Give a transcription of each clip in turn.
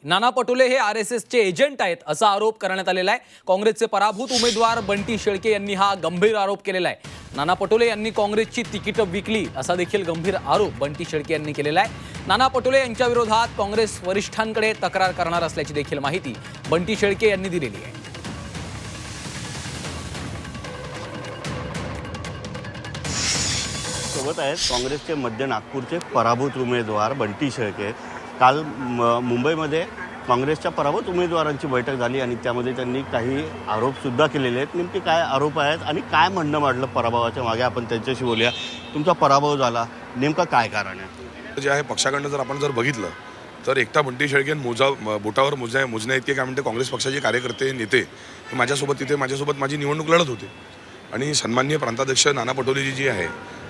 नाना पटोले हे आरएसएसचे एजंट आहेत असा आरोप करण्यात आलेला आहे। काँग्रेसचे पराभूत उमेदवार बंटी शेळके यांनी हा गंभीर आरोप केलेला आहे। नाना पटोले यांनी काँग्रेसची तिकीटं विकली असा देखील गंभीर आरोप बंटी शेळके यांनी केलेला आहे। नाना पटोले यांच्या विरोधात काँग्रेस वरिष्ठांकडे तक्रार करणार असल्याची देखील माहिती बंटी शेळके यांनी दिलेली आहे। सोबत आहेत काँग्रेसचे मध्य नागपूरचे पराभूत उमेदवार बंटी शेळके। काल मुंबईमध्ये काँग्रेसच्या पराभूत उमेदवारांची बैठक झाली आणि त्यामध्ये त्यांनी काही आरोपसुद्धा केलेले आहेत। नेमके काय आरोप आहेत आणि काय म्हणणं मांडलं पराभवाच्या मागे, आपण त्यांच्याशी बोलूया। तुमचा पराभव झाला, नेमका काय कारण आहे? जे आहे पक्षाकडनं जर आपण बघितलं तर एकटा बंटी शेळके बोटावर मोजण्या इतके काय म्हणते काँग्रेस पक्षाचे कार्यकर्ते नेते हे माझ्यासोबत माझी निवडणूक लढत होते आणि सन्माननीय प्रांताध्यक्ष नाना पटोलेजी जी आहे,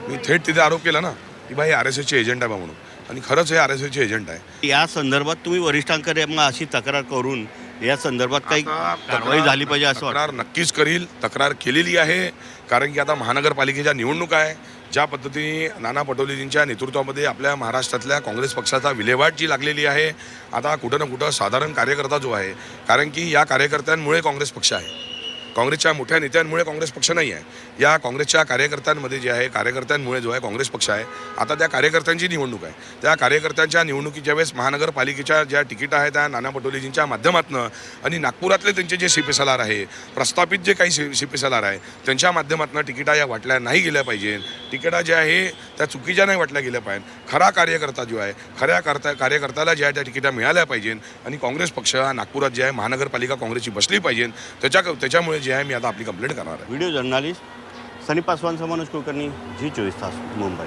मी थेट तिथे आरोप केला ना की भाई आरएसएसचे एजंट आहे म्हणून, आणि खरंच हे आरएसएसचे एजंट आहे। या संदर्भात तुम्ही वरिष्ठांकडे मग अशी तक्रार करून या संदर्भात काही कारवाई झाली पाहिजे असं तक्रार नक्कीच करील, तक्रार केलेली आहे। कारण की आता महानगरपालिकेच्या निवडणुका आहे, ज्या पद्धतीने नाना पटोलेजींच्या नेतृत्वामध्ये आपल्या महाराष्ट्रातल्या काँग्रेस पक्षाचा विल्हेवाट जी लागलेली आहे, आता कुठं ना कुठं साधारण कार्यकर्ता जो आहे, कारण की या कार्यकर्त्यांमुळे काँग्रेस पक्ष आहे, काँग्रेसच्या मोठ्या नेत्यांमुळे काँग्रेस पक्ष नाही आहे, या काँग्रेसच्या कार्यकर्त्यांमध्ये जे आहे कार्यकर्त्यांमुळे जो आहे काँग्रेस पक्ष आहे। आता त्या कार्यकर्त्यांची निवडणूक आहे, त्या कार्यकर्त्यांच्या निवडणुकीच्या वेळेस महानगरपालिकेच्या ज्या तिकीट आहेत त्या नाना पटोलेजींच्या माध्यमातून आणि नागपुरातले त्यांचे जे शिपेसलार आहे, प्रस्थापित जे काही शिपेसलार आहे त्यांच्या माध्यमातून तिकिटा या वाटल्या नाही गेल्या पाहिजे, तिकिटा ज्या आहे त्या चुकीच्या नाही वाटल्या गेल्या पाहिजे। खरा कार्यकर्ता जो आहे, खऱ्या कार्यकर्त्याला ज्या त्या तिकिटा मिळाल्या पाहिजे आणि काँग्रेस पक्ष हा नागपुरात जे आहे महानगरपालिका काँग्रेसची बसली पाहिजे। त्याच्यामुळे जे आहे मी आता आपली कंप्लेंट करणार आहे। व्हिडिओ जर्नलिस्ट सनी पासवान, मनोज कुलकर्णी, जी 24 तास, मुंबई।